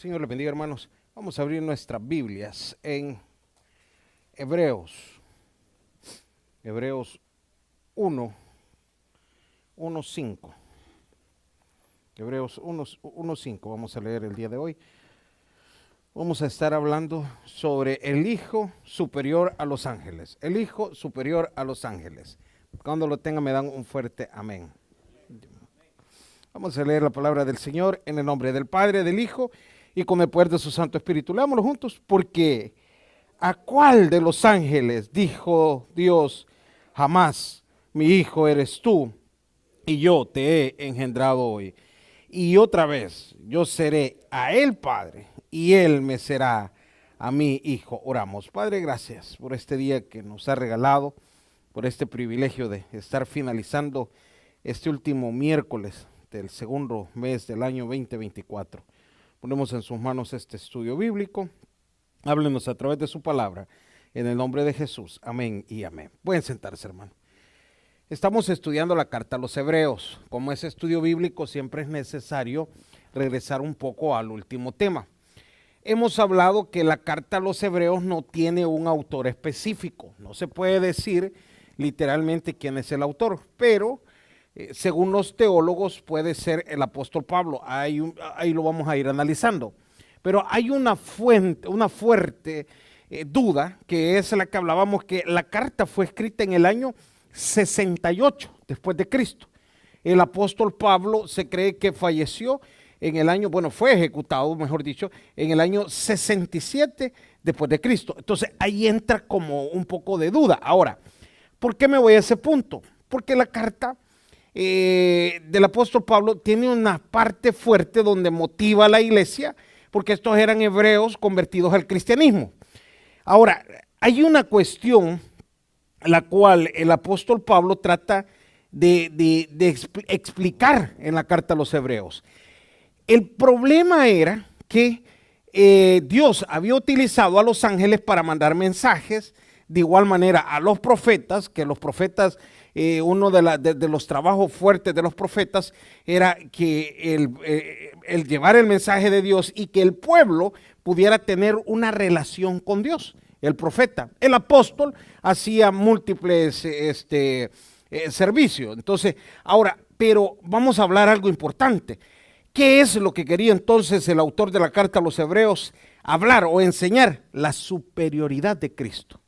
Señor le bendiga, hermanos. Vamos a abrir nuestras Biblias en Hebreos 1:5. Hebreos 1:5 vamos a leer el día de hoy. Vamos a estar hablando sobre el Hijo superior a los ángeles. El Hijo superior a los ángeles. Cuando lo tengan me dan un fuerte amén. Vamos a leer la palabra del Señor en el nombre del Padre, del Hijo y con el poder de su Santo Espíritu. Leámoslo juntos. Porque ¿a cuál de los ángeles dijo Dios jamás, mi hijo eres tú y yo te he engendrado hoy? Y otra vez yo seré a él padre y él me será a mí hijo. Oramos. Padre, gracias por este día que nos ha regalado, por este privilegio de estar finalizando este último miércoles del segundo mes del año 2024. Ponemos en sus manos este estudio bíblico. Háblenos a través de su palabra, en el nombre de Jesús. Amén y amén. Pueden sentarse, hermano. Estamos estudiando la carta a los Hebreos. Como es estudio bíblico, siempre es necesario regresar un poco al último tema. Hemos hablado que la carta a los Hebreos no tiene un autor específico. No se puede decir literalmente quién es el autor, pero según los teólogos puede ser el apóstol Pablo. Ahí lo vamos a ir analizando. Pero hay una fuerte duda, que es la que hablábamos, que la carta fue escrita en el año 68 después de Cristo. El apóstol Pablo se cree que falleció en el año, fue ejecutado, mejor dicho, en el año 67 después de Cristo. Entonces ahí entra como un poco de duda. Ahora, ¿por qué me voy a ese punto? Porque la carta del apóstol Pablo tiene una parte fuerte donde motiva a la iglesia, porque estos eran hebreos convertidos al cristianismo. Ahora, hay una cuestión la cual el apóstol Pablo trata de explicar en la carta a los Hebreos. El problema era que Dios había utilizado a los ángeles para mandar mensajes, de igual manera a los profetas, que los profetas, uno de los trabajos fuertes de los profetas era que el llevar el mensaje de Dios y que el pueblo pudiera tener una relación con Dios. El profeta, el apóstol hacía múltiples servicios. Entonces, ahora, pero vamos a hablar algo importante. ¿Qué es lo que quería entonces el autor de la carta a los Hebreos hablar o enseñar? La superioridad de Cristo.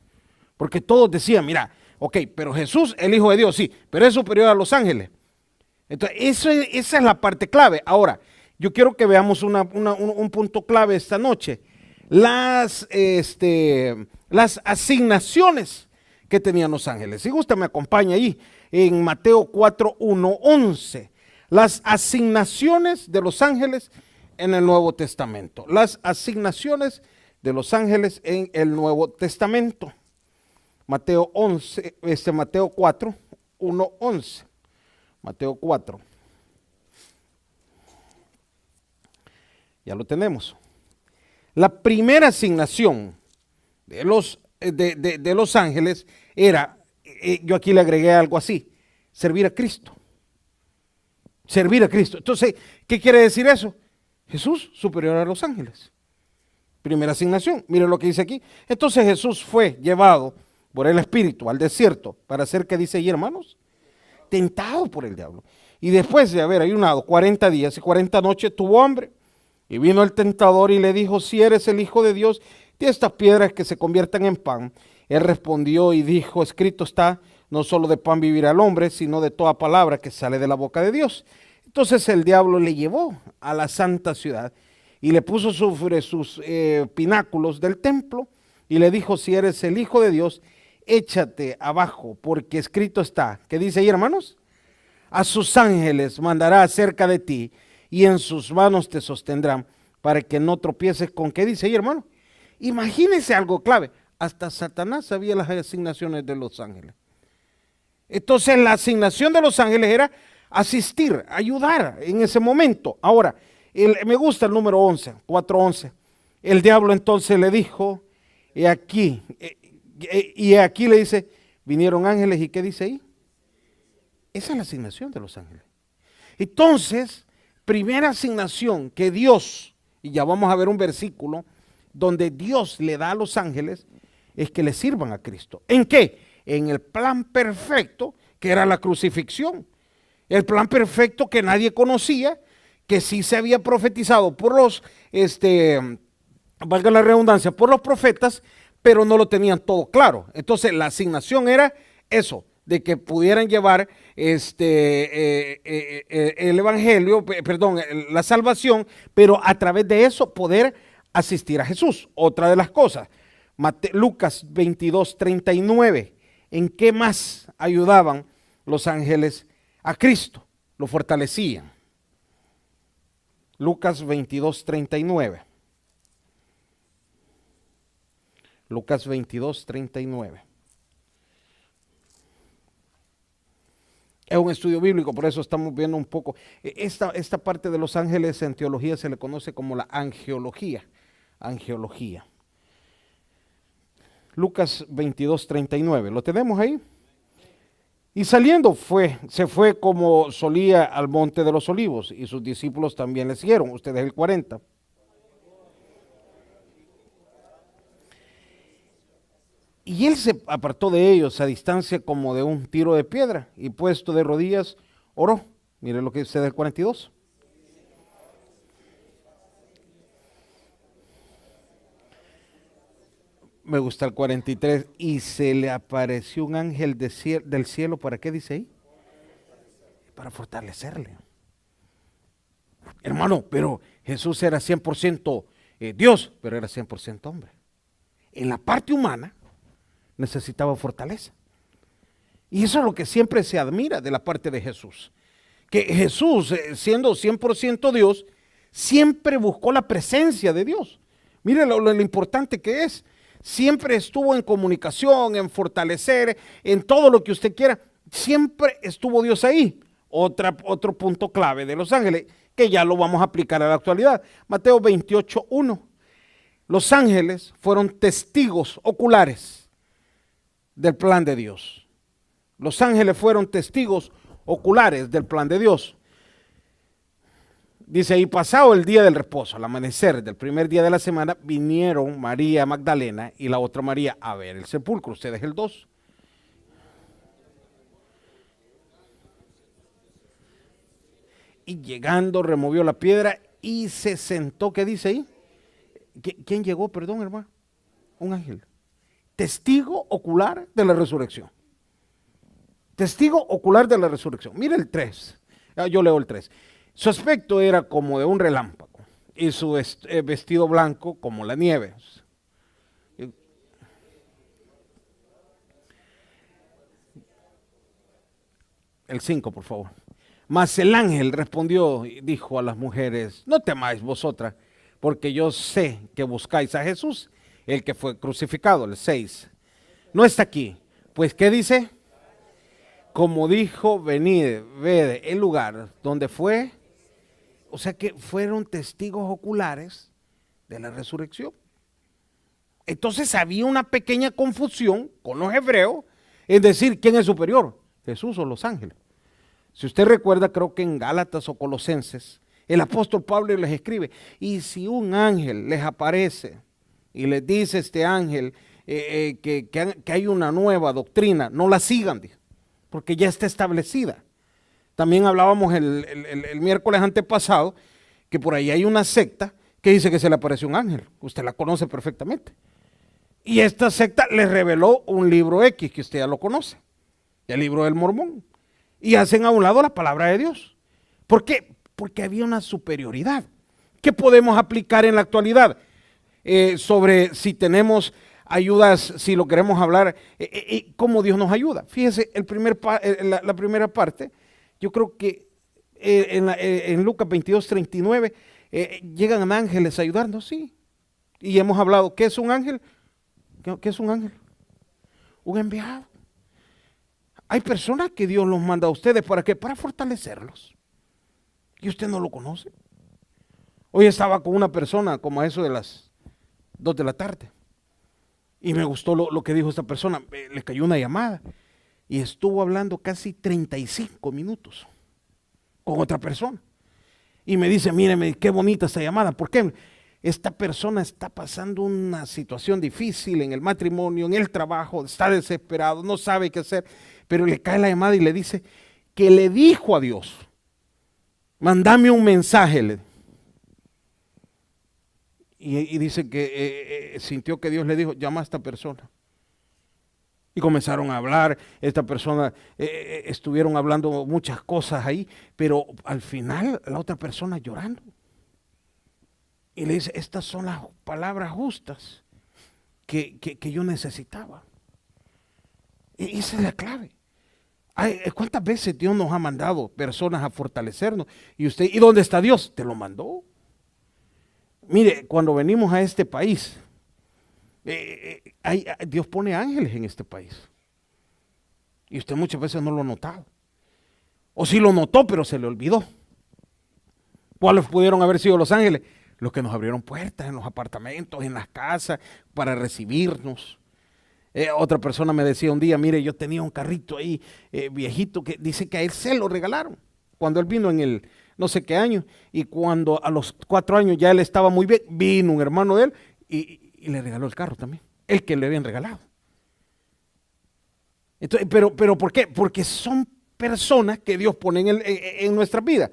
Porque todos decían, mira, ok, pero Jesús, el Hijo de Dios, sí, pero es superior a los ángeles. Entonces, esa es la parte clave. Ahora, yo quiero que veamos un punto clave esta noche. Las asignaciones que tenían los ángeles. Si gusta, me acompaña ahí en Mateo 4:1-11. Las asignaciones de los ángeles en el Nuevo Testamento. Las asignaciones de los ángeles en el Nuevo Testamento. Mateo 4:1-11. Mateo 4. Ya lo tenemos. La primera asignación de los ángeles era, yo aquí le agregué algo así, servir a Cristo. Servir a Cristo. Entonces, ¿qué quiere decir eso? Jesús superior a los ángeles. Primera asignación. Miren lo que dice aquí. Entonces Jesús fue llevado por el Espíritu al desierto para hacer, ¿qué dice ahí, hermanos? Tentado por el diablo. Y después de haber ayunado 40 días y 40 noches, tuvo hambre. Y vino el tentador y le dijo, si eres el Hijo de Dios, di estas piedras que se conviertan en pan. Él respondió y dijo, escrito está, no solo de pan vivirá el hombre, sino de toda palabra que sale de la boca de Dios. Entonces el diablo le llevó a la santa ciudad y le puso sobre sus pináculos del templo y le dijo, si eres el Hijo de Dios, échate abajo, porque escrito está. ¿Qué dice ahí, hermanos? A sus ángeles mandará acerca de ti y en sus manos te sostendrán para que no tropieces con, ¿qué dice ahí, hermano? Imagínense algo clave. Hasta Satanás sabía las asignaciones de los ángeles. Entonces la asignación de los ángeles era asistir, ayudar en ese momento. Ahora, me gusta el número 11, 4:11. El diablo entonces le dijo, y aquí le dice, vinieron ángeles, ¿y qué dice ahí? Esa es la asignación de los ángeles. Entonces, primera asignación que Dios y ya vamos a ver un versículo donde Dios le da a los ángeles es que le sirvan a Cristo. ¿En qué? En el plan perfecto que era la crucifixión. El plan perfecto que nadie conocía, que sí se había profetizado por los, valga la redundancia, por los profetas, pero no lo tenían todo claro. Entonces la asignación era eso, de que pudieran llevar el evangelio, perdón, la salvación, pero a través de eso poder asistir a Jesús. Otra de las cosas, Lucas 22:39, ¿en qué más ayudaban los ángeles a Cristo? Lo fortalecían. Lucas 22:39. Lucas 22:39. Es un estudio bíblico, por eso estamos viendo un poco. Esta parte de los ángeles en teología se le conoce como la angeología. Angeología. Lucas 22:39. ¿Lo tenemos ahí? Y saliendo se fue como solía al monte de los olivos, y sus discípulos también le siguieron. Ustedes el 40. Y él se apartó de ellos a distancia como de un tiro de piedra, y puesto de rodillas oró. Mire lo que dice del 42. Me gusta el 43. Y se le apareció un ángel del cielo. ¿Para qué dice ahí? Para fortalecerle. Hermano, pero Jesús era 100% Dios, pero era 100% hombre. En la parte humana necesitaba fortaleza. Y eso es lo que siempre se admira de la parte de Jesús. Que Jesús, siendo 100% Dios, siempre buscó la presencia de Dios. Mire lo importante que es. Siempre estuvo en comunicación, en fortalecer, en todo lo que usted quiera. Siempre estuvo Dios ahí. Otro punto clave de los ángeles, que ya lo vamos a aplicar a la actualidad. Mateo 28:1. Los ángeles fueron testigos oculares del plan de Dios. Los ángeles fueron testigos oculares del plan de Dios. Dice, y pasado el día del reposo, al amanecer del primer día de la semana, vinieron María Magdalena y la otra María a ver el sepulcro. Ustedes el 2. Y llegando removió la piedra y se sentó. ¿Qué dice ahí? ¿Quién llegó? Perdón, hermano. Un ángel. Testigo ocular de la resurrección. Testigo ocular de la resurrección. Mira el 3. Yo leo el 3. Su aspecto era como de un relámpago y su vestido blanco como la nieve. El 5, por favor. Mas el ángel respondió y dijo a las mujeres, no temáis vosotras, porque yo sé que buscáis a Jesús, el que fue crucificado. El 6. No está aquí. Pues, ¿qué dice? Como dijo, venid, ved el lugar donde fue. O sea que fueron testigos oculares de la resurrección. Entonces había una pequeña confusión con los hebreos en decir quién es superior, Jesús o los ángeles. Si usted recuerda, creo que en Gálatas o Colosenses, el apóstol Pablo les escribe, y si un ángel les aparece y les dice este ángel que hay una nueva doctrina, no la sigan, porque ya está establecida. También hablábamos el miércoles antepasado que por ahí hay una secta que dice que se le apareció un ángel. Usted la conoce perfectamente. Y esta secta le reveló un libro X que usted ya lo conoce, el libro del Mormón. Y hacen a un lado la palabra de Dios. ¿Por qué? Porque había una superioridad. ¿Qué podemos aplicar en la actualidad? Sobre si tenemos ayudas, si lo queremos hablar, cómo Dios nos ayuda. Fíjese, la primera parte. Yo creo que en Lucas 22:39 llegan ángeles a ayudarnos, sí. Y hemos hablado, ¿qué es un ángel? ¿Qué es un ángel? Un enviado. Hay personas que Dios los manda a ustedes, ¿para qué? Para fortalecerlos. Y usted no lo conoce. Hoy estaba con una persona como a eso de las 2 de la tarde. Y me gustó lo que dijo esta persona. Le cayó una llamada. Y estuvo hablando casi 35 minutos con otra persona. Y me dice, míreme, qué bonita esta llamada. ¿Por qué? esta persona está pasando una situación difícil en el matrimonio, en el trabajo, está desesperado, no sabe qué hacer, pero le cae la llamada y le dice que le dijo a Dios, mándame un mensaje. Y dice que sintió que Dios le dijo, llama a esta persona. Y comenzaron a hablar, esta persona, estuvieron hablando muchas cosas ahí, pero al final la otra persona llorando. Y le dice, estas son las palabras justas que yo necesitaba. Y esa es la clave. ¿Cuántas veces Dios nos ha mandado personas a fortalecernos? ¿Y dónde está Dios? Te lo mandó. Mire, cuando venimos a este país, Dios pone ángeles en este país. Y usted muchas veces no lo ha notado. O sí lo notó, pero se le olvidó. ¿Cuáles pudieron haber sido los ángeles? Los que nos abrieron puertas en los apartamentos, en las casas, para recibirnos. Otra persona me decía un día, mire, yo tenía un carrito ahí viejito que dice que a él se lo regalaron. Cuando él vino en el no sé qué año, y cuando a los 4 años ya él estaba muy bien, vino un hermano de él y le regaló el carro también, el que le habían regalado. Entonces, pero ¿por qué? Porque son personas que Dios pone en nuestra vida.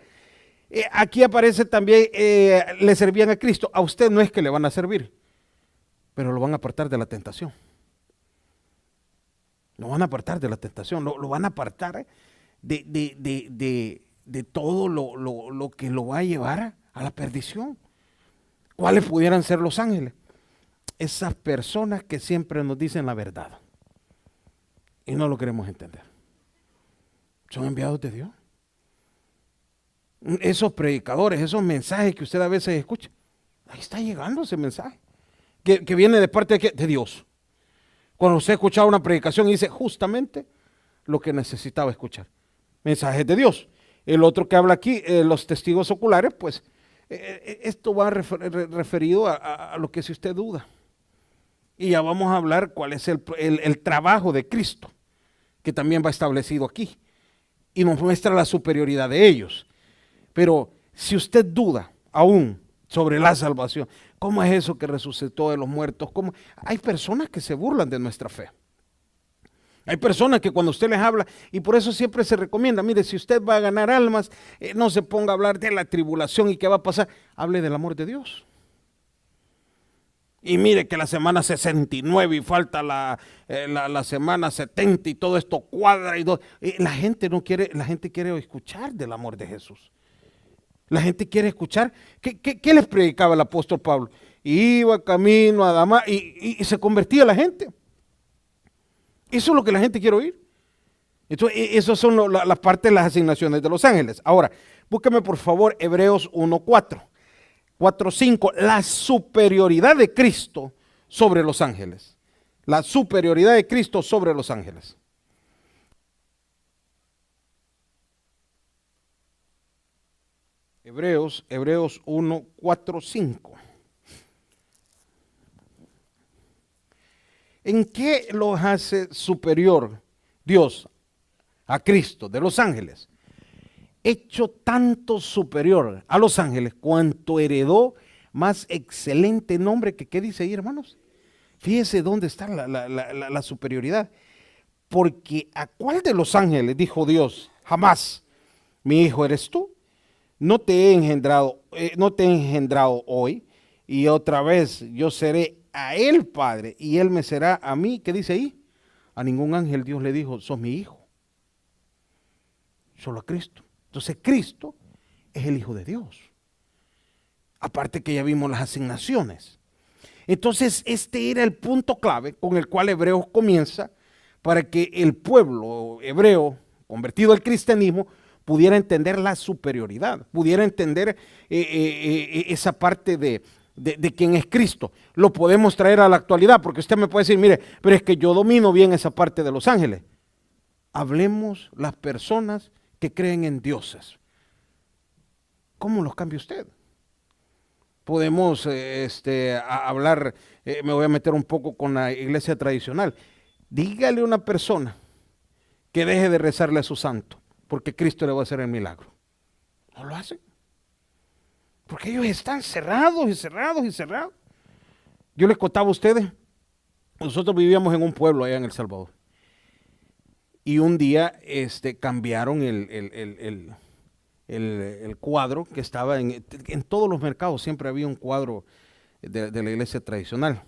Aquí aparece también, le servían a Cristo. A usted no es que le van a servir, pero lo van a apartar de la tentación. Lo van a apartar de la tentación, lo van a apartar de todo lo que lo va a llevar a la perdición. ¿Cuáles pudieran ser los ángeles? Esas personas que siempre nos dicen la verdad y no lo queremos entender. Son enviados de Dios. Esos predicadores, esos mensajes que usted a veces escucha, ahí está llegando ese mensaje que viene de parte de Dios. Cuando usted escuchaba una predicación y dice justamente lo que necesitaba escuchar, mensajes de Dios. El otro que habla aquí, los testigos oculares, pues esto va referido a lo que si usted duda. Y ya vamos a hablar cuál es el trabajo de Cristo, que también va establecido aquí. Y nos muestra la superioridad de ellos. Pero si usted duda aún sobre la salvación, ¿cómo es eso que resucitó de los muertos? ¿Cómo? Hay personas que se burlan de nuestra fe. Hay personas que cuando usted les habla, y por eso siempre se recomienda, mire, si usted va a ganar almas, no se ponga a hablar de la tribulación y qué va a pasar, hable del amor de Dios. Y mire que la semana 69 y falta la semana 70 y todo esto cuadra. La gente no quiere, la gente quiere escuchar del amor de Jesús. La gente quiere escuchar. ¿Qué les predicaba el apóstol Pablo? Iba camino a Damasco y se convertía la gente. Eso es lo que la gente quiere oír. Entonces, esas son las partes de las asignaciones de los ángeles. Ahora, búsqueme por favor Hebreos 1:4. 4:5, la superioridad de Cristo sobre los ángeles. La superioridad de Cristo sobre los ángeles. Hebreos 1:4-5. ¿En qué los hace superior Dios a Cristo de los ángeles? Hecho tanto superior a los ángeles cuanto heredó más excelente nombre que, ¿qué dice ahí, hermanos? Fíjese dónde está la superioridad. Porque ¿a cuál de los ángeles dijo Dios? Jamás, mi hijo eres tú. No te he engendrado hoy, y otra vez yo seré a él padre, y él me será a mí. ¿Qué dice ahí? A ningún ángel Dios le dijo, sos mi hijo. Solo a Cristo. Entonces Cristo es el Hijo de Dios. Aparte que ya vimos las asignaciones. Entonces este era el punto clave con el cual Hebreos comienza para que el pueblo hebreo, convertido al cristianismo, pudiera entender la superioridad, pudiera entender esa parte de quién es Cristo. Lo podemos traer a la actualidad, porque usted me puede decir, mire, pero es que yo domino bien esa parte de los ángeles. Hablemos las personas que creen en dioses. ¿Cómo los cambia usted? Podemos hablar, me voy a meter un poco con la iglesia tradicional. Dígale a una persona que deje de rezarle a su santo, porque Cristo le va a hacer el milagro. No lo hace. Porque ellos están cerrados y cerrados y cerrados. Yo les contaba a ustedes, nosotros vivíamos en un pueblo allá en El Salvador. Y un día cambiaron el cuadro que estaba en todos los mercados. Siempre había un cuadro de la iglesia tradicional.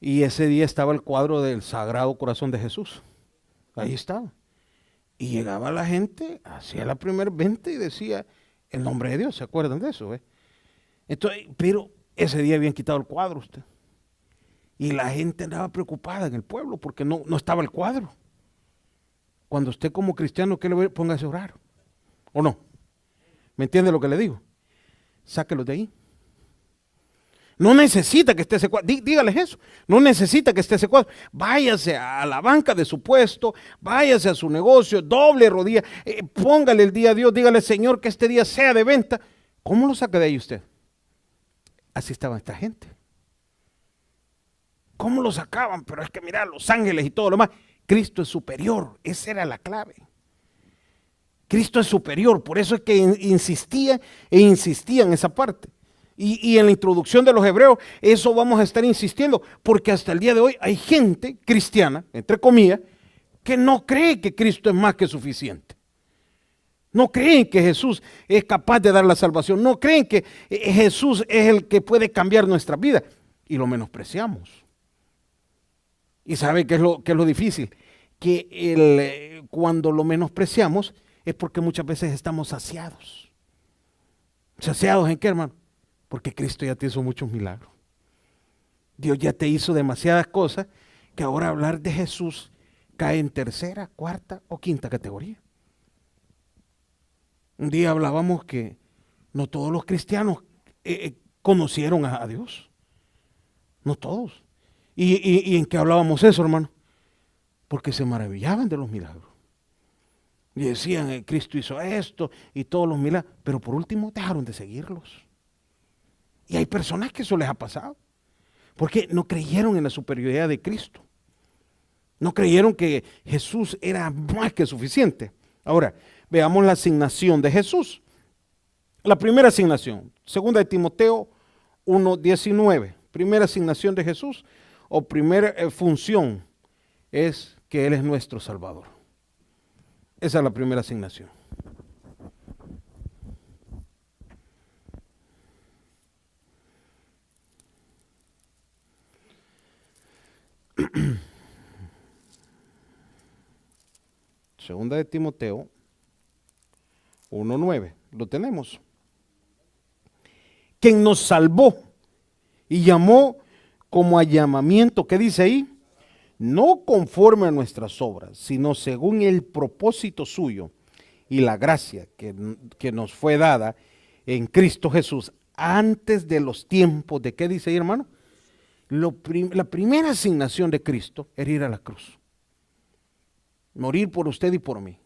Y ese día estaba el cuadro del Sagrado Corazón de Jesús. Ahí estaba. Y llegaba la gente, hacía la primer venta y decía el nombre de Dios. ¿Se acuerdan de eso? Entonces, pero ese día habían quitado el cuadro usted. Y la gente andaba preocupada en el pueblo porque no estaba el cuadro. Cuando usted como cristiano, ¿qué le voy a póngase a orar? ¿O no? ¿Me entiende lo que le digo? Sáquelo de ahí. No necesita que esté ese cuadro. Dígales eso. No necesita que esté ese cuadro. Váyase a la banca de su puesto, váyase a su negocio, doble rodilla, póngale el día a Dios, dígale, Señor, que este día sea de venta. ¿Cómo lo saca de ahí usted? Así estaba esta gente. ¿Cómo lo sacaban? Pero es que mira, los ángeles y todo lo demás. Cristo es superior. Esa era la clave. Cristo es superior. Por eso es que insistía en esa parte. Y en la introducción de los hebreos, eso vamos a estar insistiendo. Porque hasta el día de hoy hay gente cristiana, entre comillas, que no cree que Cristo es más que suficiente. No creen que Jesús es capaz de dar la salvación. No creen que Jesús es el que puede cambiar nuestra vida. Y lo menospreciamos. ¿Y sabe qué es lo difícil? Que cuando lo menospreciamos es porque muchas veces estamos saciados. ¿Saciados en qué, hermano? Porque Cristo ya te hizo muchos milagros. Dios ya te hizo demasiadas cosas que ahora hablar de Jesús cae en tercera, cuarta o quinta categoría. Un día hablábamos que no todos los cristianos conocieron a Dios. No todos. ¿Y en qué hablábamos eso, hermano? Porque se maravillaban de los milagros. Y decían, Cristo hizo esto y todos los milagros. Pero por último dejaron de seguirlos. Y hay personas que eso les ha pasado. Porque no creyeron en la superioridad de Cristo. No creyeron que Jesús era más que suficiente. Ahora, veamos la asignación de Jesús. La primera asignación, 2 de Timoteo 1:19. Primera asignación de Jesús o primera función es que Él es nuestro Salvador. Esa es la primera asignación. Segunda de Timoteo 1:9. Lo tenemos. Quien nos salvó y llamó como a llamamiento, ¿qué dice ahí? No conforme a nuestras obras, sino según el propósito suyo y la gracia que nos fue dada en Cristo Jesús antes de los tiempos. ¿De qué dice ahí, hermano? La primera asignación de Cristo era ir a la cruz. Morir por usted y por mí.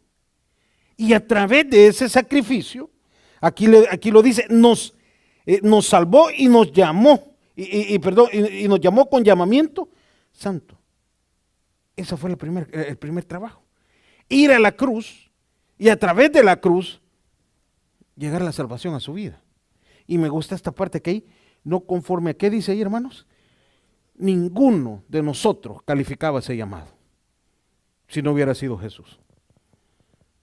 Y a través de ese sacrificio, aquí lo dice, nos salvó y nos llamó. Y nos llamó con llamamiento santo. Ese fue el primer trabajo. Ir a la cruz y a través de la cruz llegar a la salvación a su vida. Y me gusta esta parte que ahí, no conforme a qué dice ahí, hermanos. Ninguno de nosotros calificaba ese llamado si no hubiera sido Jesús.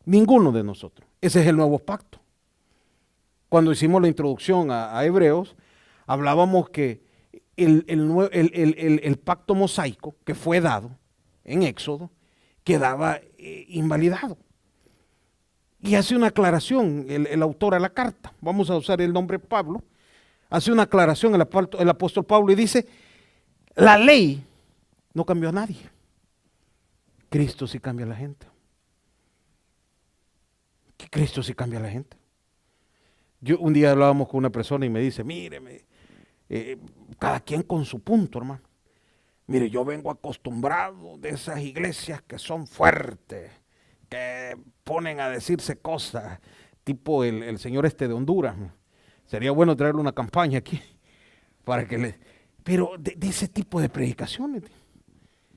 Ninguno de nosotros. Ese es el nuevo pacto. Cuando hicimos la introducción a Hebreos, hablábamos que el pacto mosaico que fue dado en Éxodo quedaba invalidado. Y hace una aclaración el autor a la carta, vamos a usar el nombre Pablo, hace una aclaración el apóstol Pablo y dice, la ley no cambió a nadie. Cristo sí cambia a la gente. Cristo sí cambia a la gente. Yo un día hablábamos con una persona y me dice, míreme, cada quien con su punto, hermano. Mire, yo vengo acostumbrado de esas iglesias que son fuertes, que ponen a decirse cosas, tipo el señor de Honduras. Sería bueno traerle una campaña aquí, para que pero de ese tipo de predicaciones.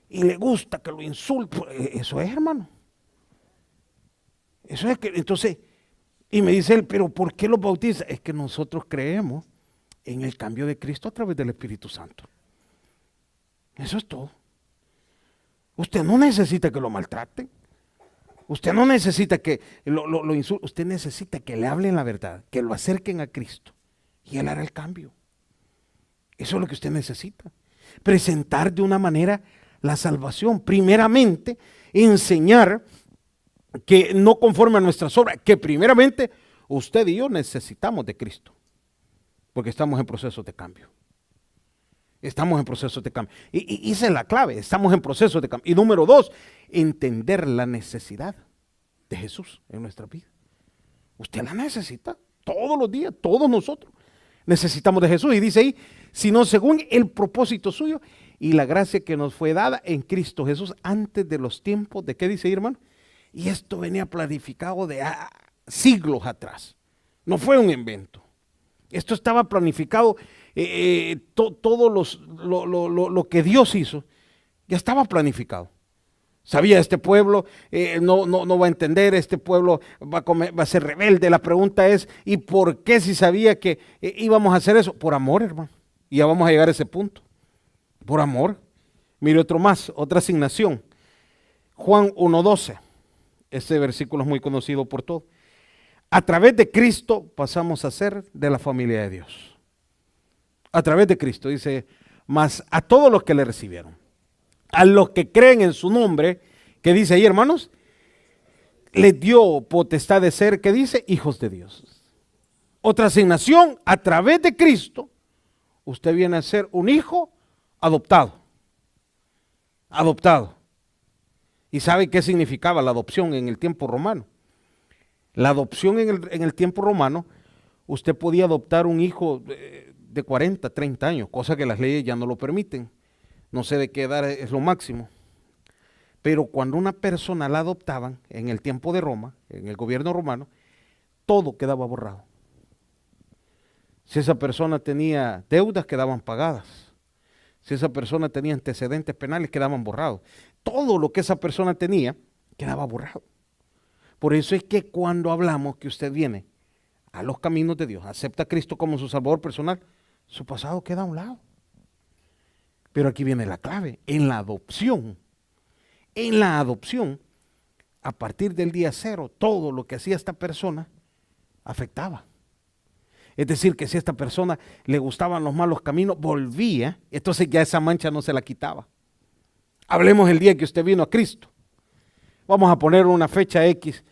Y le gusta que lo insulte. Eso es, hermano. Eso es que, entonces, Y me dice él, pero ¿por qué los bautiza? Es que nosotros creemos en el cambio de Cristo a través del Espíritu Santo. Eso es todo. Usted no necesita que lo maltraten. Usted no necesita que lo insulten. Usted necesita que le hablen la verdad, que lo acerquen a Cristo. Y Él hará el cambio. Eso es lo que usted necesita. Presentar de una manera la salvación. Primeramente, enseñar que no conforme a nuestras obras, que primeramente usted y yo necesitamos de Cristo. Porque estamos en proceso de cambio. Estamos en proceso de cambio. Y esa es la clave, estamos en proceso de cambio. Y número 2, entender la necesidad de Jesús en nuestra vida. Usted la necesita todos los días, todos nosotros necesitamos de Jesús. Y dice ahí, sino según el propósito suyo y la gracia que nos fue dada en Cristo Jesús antes de los tiempos. ¿De qué dice ahí, hermano? Y esto venía planificado de siglos atrás. No fue un invento. Esto estaba planificado. Todo lo que Dios hizo ya estaba planificado. Sabía, este pueblo no va a entender, este pueblo va a ser rebelde. La pregunta es, ¿y por qué si sabía que íbamos a hacer eso? Por amor, hermano. Y ya vamos a llegar a ese punto. Por amor. Mire otro más, otra asignación. Juan 1:12. Este versículo es muy conocido por todos. A través de Cristo pasamos a ser de la familia de Dios. A través de Cristo, dice, mas a todos los que le recibieron, a los que creen en su nombre, que dice ahí, hermanos, les dio potestad de ser, que dice, hijos de Dios. Otra asignación, a través de Cristo, usted viene a ser un hijo adoptado. Adoptado. ¿Y sabe qué significaba la adopción en el tiempo romano? La adopción en el tiempo romano, usted podía adoptar un hijo de 40, 30 años, cosa que las leyes ya no lo permiten. No sé de qué edad es lo máximo. Pero cuando una persona la adoptaban en el tiempo de Roma, en el gobierno romano, todo quedaba borrado. Si esa persona tenía deudas, quedaban pagadas. Si esa persona tenía antecedentes penales, quedaban borrados. Todo lo que esa persona tenía, quedaba borrado. Por eso es que cuando hablamos que usted viene a los caminos de Dios, acepta a Cristo como su salvador personal, su pasado queda a un lado. Pero aquí viene la clave, en la adopción. En la adopción, a partir del día 0, todo lo que hacía esta persona afectaba. Es decir, que si a esta persona le gustaban los malos caminos, volvía, entonces ya esa mancha no se la quitaba. Hablemos el día que usted vino a Cristo. Vamos a poner una fecha X,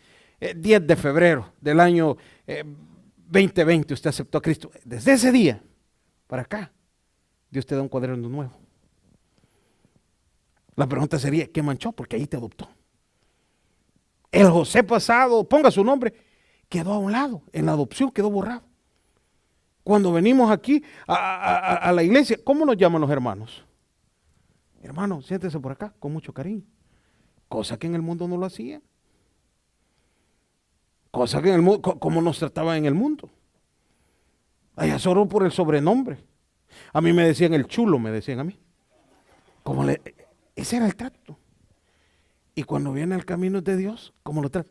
10 de febrero del año 2020, usted aceptó a Cristo. Desde ese día para acá, Dios te da un cuaderno nuevo. La pregunta sería, ¿qué manchó? Porque ahí te adoptó. El José pasado, ponga su nombre, quedó a un lado, en la adopción quedó borrado. Cuando venimos aquí a la iglesia, ¿cómo nos llaman los hermanos? Hermano, siéntese por acá, con mucho cariño. Cosa que en el mundo no lo hacían. Cosa que en el mundo, como nos trataban en el mundo. Allá solo por el sobrenombre. A mí me decían el chulo, me decían a mí. Ese era el trato. Y cuando viene al camino de Dios, ¿cómo lo trata?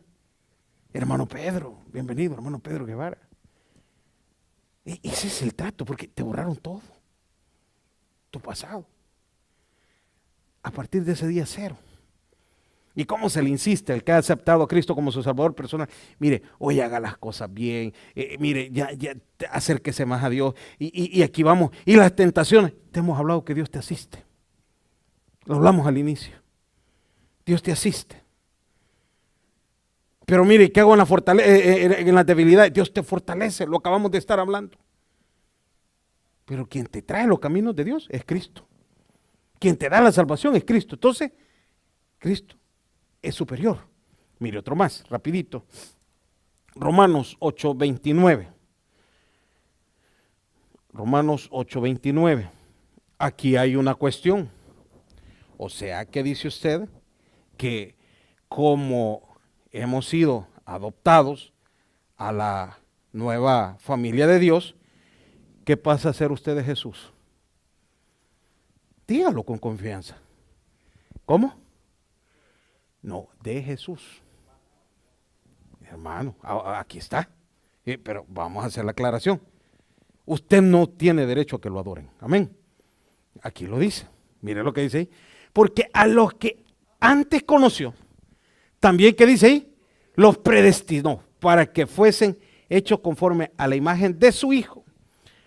Hermano Pedro, bienvenido, hermano Pedro Guevara. Ese es el trato, porque te borraron todo. Tu pasado. A partir de ese día 0. ¿Y cómo se le insiste el que ha aceptado a Cristo como su salvador personal? Mire, hoy haga las cosas bien, mire, ya acérquese más a Dios. Y aquí vamos. Y las tentaciones, te hemos hablado que Dios te asiste. Lo hablamos al inicio. Dios te asiste. Pero mire, ¿qué hago en la debilidad? Dios te fortalece, lo acabamos de estar hablando. Pero quien te trae los caminos de Dios es Cristo. Quien te da la salvación es Cristo. Entonces, Cristo es superior. Mire otro más, rapidito. Romanos 8:29. Romanos 8:29. Aquí hay una cuestión. O sea, ¿qué dice usted? Que como hemos sido adoptados a la nueva familia de Dios, ¿qué pasa a ser usted de Jesús? Dígalo con confianza. ¿Cómo? No, de Jesús. Hermano, aquí está. Pero vamos a hacer la aclaración. Usted no tiene derecho a que lo adoren. Amén. Aquí lo dice. Mire lo que dice ahí. Porque a los que antes conoció, también, ¿qué dice ahí? Los predestinó para que fuesen hechos conforme a la imagen de su Hijo,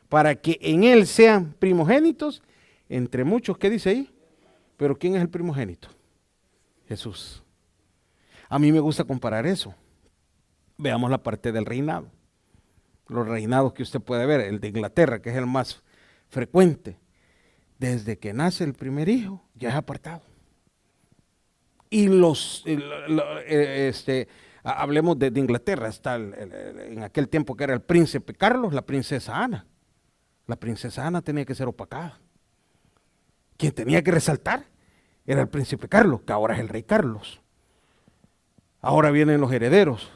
para que en él sean primogénitos entre muchos. ¿Qué dice ahí? Pero ¿quién es el primogénito? Jesús. A mí me gusta comparar eso. Veamos la parte del reinado. Los reinados que usted puede ver, el de Inglaterra, que es el más frecuente. Desde que nace el primer hijo, ya es apartado. Y hablemos de Inglaterra, está en aquel tiempo que era el príncipe Carlos, la princesa Ana. La princesa Ana tenía que ser opacada. Quien tenía que resaltar era el príncipe Carlos, que ahora es el rey Carlos. Ahora vienen los herederos.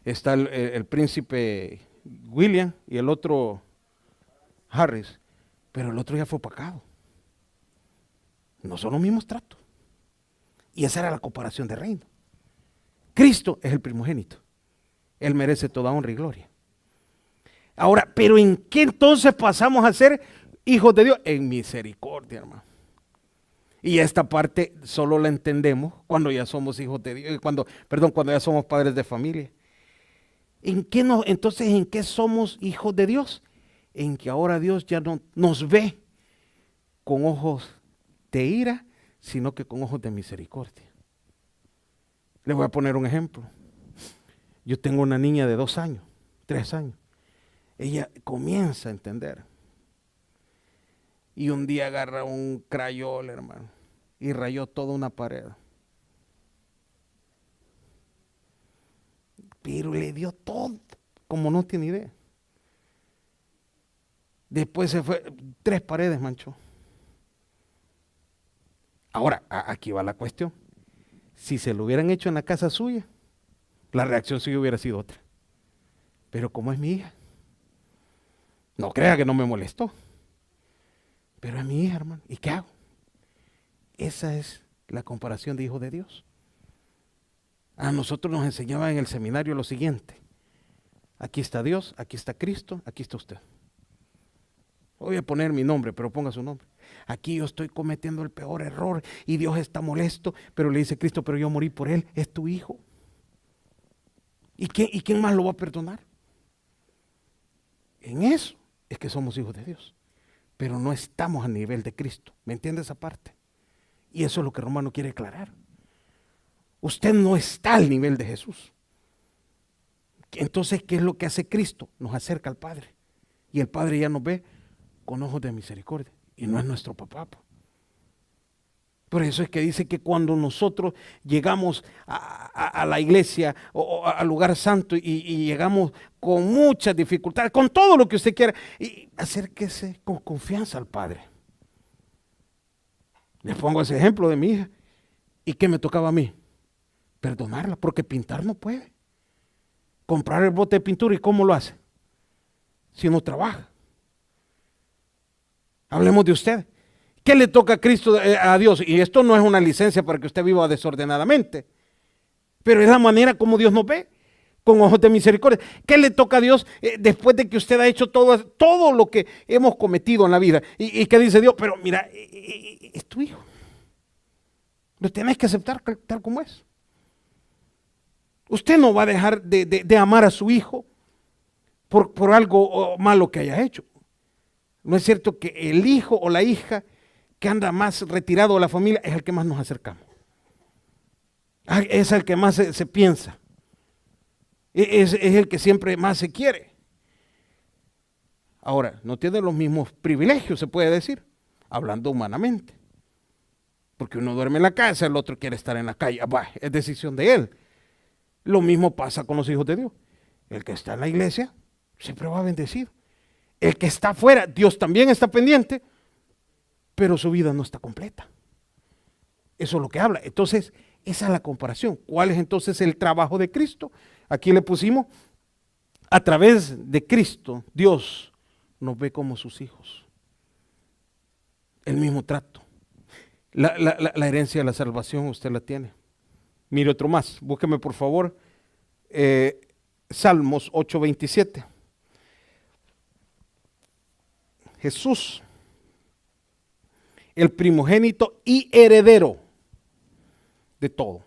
Está el príncipe William y el otro Harris, pero el otro ya fue opacado. No son los mismos tratos. Y esa era la comparación de reino. Cristo es el primogénito. Él merece toda honra y gloria. Ahora, ¿pero en qué entonces pasamos a ser hijos de Dios? En misericordia, hermano. Y esta parte solo la entendemos cuando ya somos hijos de Dios, cuando ya somos padres de familia. Entonces, ¿en qué somos hijos de Dios? En que ahora Dios ya no nos ve con ojos de ira, sino que con ojos de misericordia. Le voy a poner un ejemplo. Yo tengo una niña de 2 años, 3 años. Ella comienza a entender. Y un día agarra un crayol, hermano, y rayó toda una pared. Pero le dio todo, como no tiene idea. Después se fue, 3 paredes manchó. Ahora, aquí va la cuestión. Si se lo hubieran hecho en la casa suya, la reacción suya hubiera sido otra. Pero como es mi hija, no crea que no me molestó. Pero es mi hija, hermano. ¿Y qué hago? Esa es la comparación de hijo de Dios. A nosotros nos enseñaba en el seminario lo siguiente. Aquí está Dios, aquí está Cristo, aquí está usted. Voy a poner mi nombre, pero ponga su nombre. Aquí yo estoy cometiendo el peor error y Dios está molesto, pero le dice Cristo, pero yo morí por él, es tu hijo. ¿Y quién más lo va a perdonar? En eso es que somos hijos de Dios, pero no estamos a nivel de Cristo. ¿Me entiende esa parte? Y eso es lo que Romano quiere aclarar. Usted no está al nivel de Jesús. Entonces, ¿qué es lo que hace Cristo? Nos acerca al Padre. Y el Padre ya nos ve con ojos de misericordia. Y no es nuestro papá. Por eso es que dice que cuando nosotros llegamos a la iglesia o al lugar santo y llegamos con muchas dificultades, con todo lo que usted quiera, y acérquese con confianza al Padre. Les pongo ese ejemplo de mi hija. ¿Y qué me tocaba a mí? Perdonarla, porque pintar no puede. Comprar el bote de pintura, ¿y cómo lo hace? Si no trabaja. Hablemos de usted. ¿Qué le toca a Cristo, a Dios? Y esto no es una licencia para que usted viva desordenadamente, pero es la manera como Dios nos ve, con ojos de misericordia. ¿Qué le toca a Dios después de que usted ha hecho todo lo que hemos cometido en la vida? ¿Y qué dice Dios? Pero mira, es tu hijo. Lo tienes que aceptar tal como es. Usted no va a dejar de amar a su hijo por algo malo que haya hecho. No es cierto que el hijo o la hija que anda más retirado de la familia es el que más nos acercamos. Es el que más se piensa. Es el que siempre más se quiere. Ahora, no tiene los mismos privilegios, se puede decir, hablando humanamente. Porque uno duerme en la casa, el otro quiere estar en la calle. Bah, es decisión de él. Lo mismo pasa con los hijos de Dios. El que está en la iglesia siempre va bendecido. El que está afuera, Dios también está pendiente, pero su vida no está completa. Eso es lo que habla. Entonces, esa es la comparación. ¿Cuál es entonces el trabajo de Cristo? Aquí le pusimos, a través de Cristo, Dios nos ve como sus hijos. El mismo trato. La herencia de la salvación usted la tiene. Mire otro más, búsqueme por favor, Salmos 8:27. Jesús, el primogénito y heredero de todo.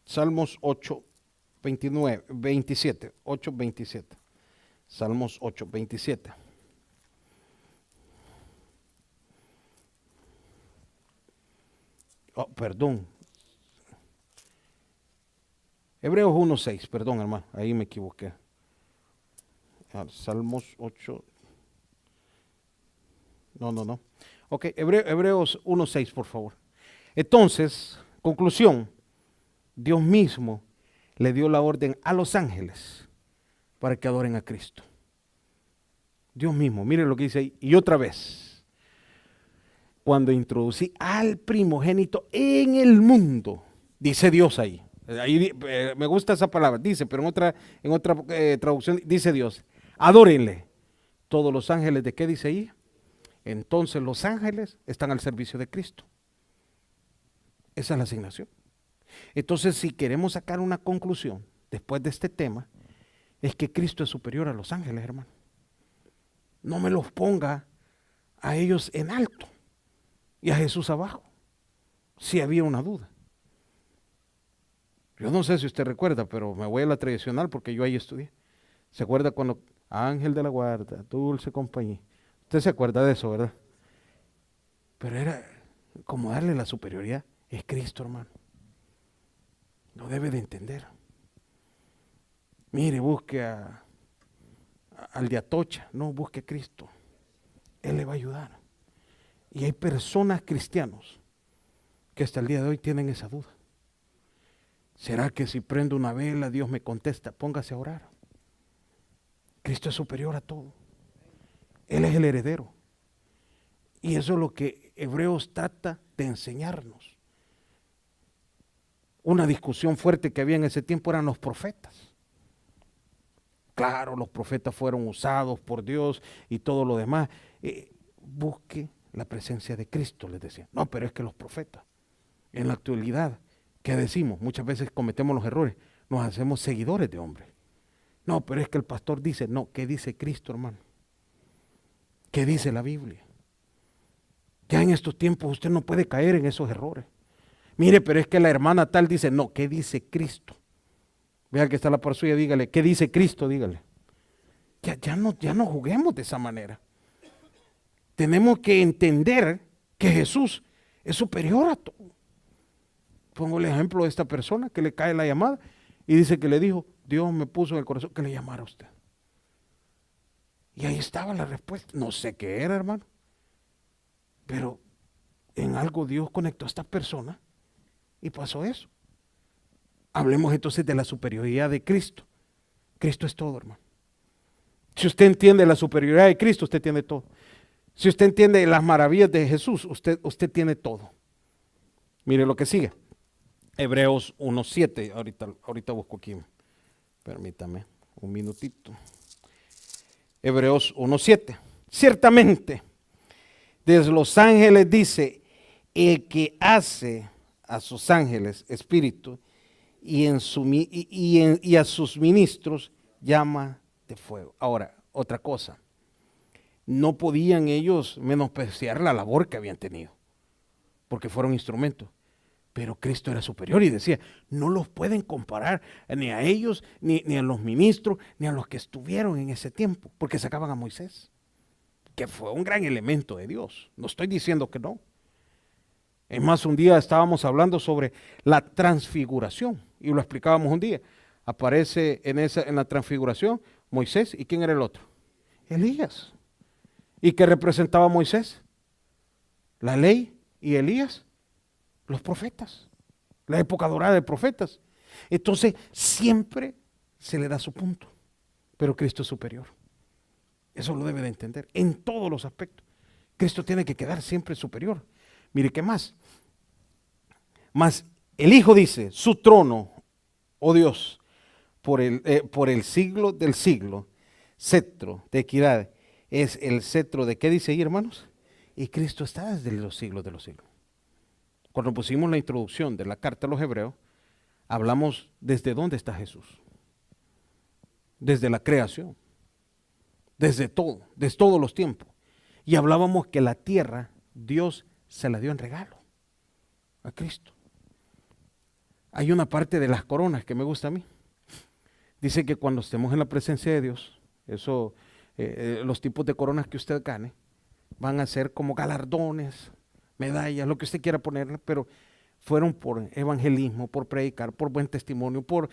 Salmos 8:27. Salmos 8:27. Oh, perdón. Hebreos 1:6, perdón, hermano, ahí me equivoqué. Salmos 8. No. Ok, Hebreos 1:6, por favor. Entonces, conclusión, Dios mismo le dio la orden a los ángeles para que adoren a Cristo. Dios mismo, miren lo que dice ahí. Y otra vez, cuando introducí al primogénito en el mundo, dice Dios ahí. Ahí me gusta esa palabra, dice, pero en otra traducción dice Dios, adórenle. Todos los ángeles, ¿de qué dice ahí? Entonces los ángeles están al servicio de Cristo. Esa es la asignación. Entonces, si queremos sacar una conclusión después de este tema, es que Cristo es superior a los ángeles, hermano. No me los ponga a ellos en alto y a Jesús abajo, si había una duda. Yo no sé si usted recuerda, pero me voy a la tradicional porque yo ahí estudié. ¿Se acuerda cuando ángel de la guarda, dulce compañía? Usted se acuerda de eso, ¿verdad? Pero era como darle la superioridad. Es Cristo, hermano. Lo debe de entender. Mire, busque al de Atocha. No, busque a Cristo. Él le va a ayudar. Y hay personas cristianos que hasta el día de hoy tienen esa duda. ¿Será que si prendo una vela Dios me contesta? Póngase a orar. Cristo es superior a todo. Él es el heredero. Y eso es lo que Hebreos trata de enseñarnos. Una discusión fuerte que había en ese tiempo eran los profetas. Claro, los profetas fueron usados por Dios y todo lo demás. Busque la presencia de Cristo, les decía. No, pero es que los profetas, en la actualidad, ¿qué decimos? Muchas veces cometemos los errores. Nos hacemos seguidores de hombres. No, pero es que el pastor dice, no, ¿qué dice Cristo, hermano? ¿Qué dice la Biblia? Ya en estos tiempos usted no puede caer en esos errores. Mire, pero es que la hermana tal dice, no, ¿qué dice Cristo? Vea que está la par suya, dígale, ¿qué dice Cristo? Dígale. Ya no juguemos de esa manera. Tenemos que entender que Jesús es superior a todo. Pongo el ejemplo de esta persona que le cae la llamada y dice que le dijo, Dios me puso en el corazón que le llamara a usted. Y ahí estaba la respuesta. No sé qué era, hermano, pero en algo Dios conectó a esta persona y pasó eso. Hablemos entonces de la superioridad de Cristo. Cristo es todo, hermano. Si usted entiende la superioridad de Cristo, usted tiene todo. Si usted entiende las maravillas de Jesús, usted tiene todo. Mire lo que sigue. Hebreos 1:7. Ahorita busco aquí. Permítame un minutito. Hebreos 1:7. Ciertamente, desde los ángeles dice, el que hace a sus ángeles espíritu y a sus ministros llama de fuego. Ahora, otra cosa. No podían ellos menospreciar la labor que habían tenido, porque fueron instrumentos. Pero Cristo era superior y decía, no los pueden comparar ni a ellos, ni a los ministros, ni a los que estuvieron en ese tiempo, porque sacaban a Moisés, que fue un gran elemento de Dios. No estoy diciendo que no. Es más, un día estábamos hablando sobre la transfiguración y lo explicábamos un día. Aparece en la transfiguración Moisés, ¿y quién era el otro? Elías. ¿Y qué representaba Moisés? La ley, y Elías, los profetas, la época dorada de profetas. Entonces siempre se le da su punto, pero Cristo es superior. Eso lo debe de entender en todos los aspectos. Cristo tiene que quedar siempre superior. Mire, ¿qué más? Más el Hijo dice, su trono, oh Dios, por el siglo del siglo, cetro de equidad, es el cetro de, ¿qué dice ahí, hermanos? Y Cristo está desde los siglos de los siglos. Cuando pusimos la introducción de la carta a los Hebreos, Hablamos desde dónde está Jesús. Desde la creación. Desde todo, desde todos los tiempos. Y hablábamos que la tierra, Dios se la dio en regalo a Cristo. Hay una parte de las coronas que me gusta a mí. Dice que cuando estemos en la presencia de Dios, eso, los tipos de coronas que usted gane, van a ser como galardones, medallas, lo que usted quiera ponerle, pero fueron por evangelismo, por predicar, por buen testimonio, por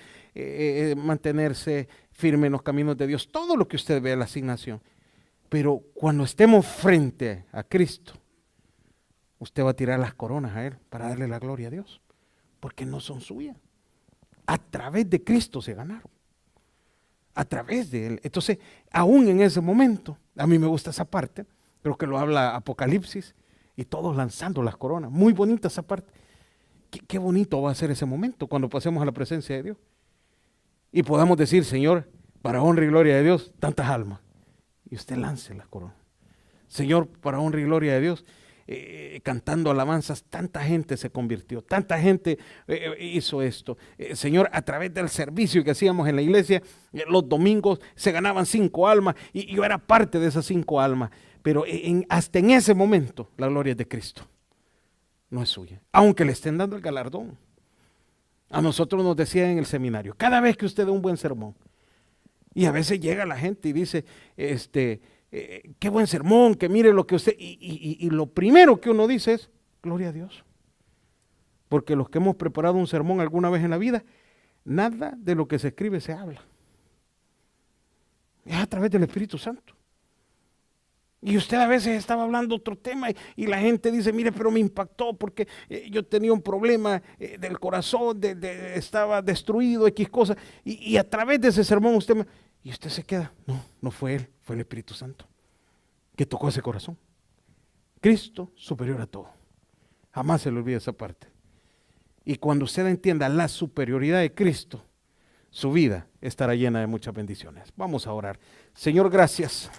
mantenerse firme en los caminos de Dios, todo lo que usted ve en la asignación. Pero cuando estemos frente a Cristo, usted va a tirar las coronas a Él para darle la gloria a Dios, porque no son suyas. A través de Cristo se ganaron. A través de Él. Entonces, aún en ese momento, a mí me gusta esa parte, creo que lo habla Apocalipsis, y todos lanzando las coronas. Muy bonita esa parte. Qué bonito va a ser ese momento cuando pasemos a la presencia de Dios. Y podamos decir, Señor, para honra y gloria de Dios, tantas almas. Y usted lance las coronas. Señor, para honra y gloria de Dios, cantando alabanzas, tanta gente se convirtió, tanta gente hizo esto. Señor, a través del servicio que hacíamos en la iglesia, los domingos se ganaban 5 almas y yo era parte de esas 5 almas. Pero hasta en ese momento, la gloria es de Cristo. No es suya, aunque le estén dando el galardón. A nosotros nos decían en el seminario, cada vez que usted dé un buen sermón, y a veces llega la gente y dice, qué buen sermón, que mire lo que usted, y lo primero que uno dice es, gloria a Dios. Porque los que hemos preparado un sermón alguna vez en la vida, nada de lo que se escribe se habla. Es a través del Espíritu Santo. Y usted a veces estaba hablando otro tema y la gente dice, mire, pero me impactó porque yo tenía un problema del corazón, estaba destruido, X cosas. Y a través de ese sermón y usted se queda, no fue él, fue el Espíritu Santo que tocó ese corazón. Cristo superior a todo. Jamás se le olvida esa parte. Y cuando usted entienda la superioridad de Cristo, su vida estará llena de muchas bendiciones. Vamos a orar. Señor, gracias.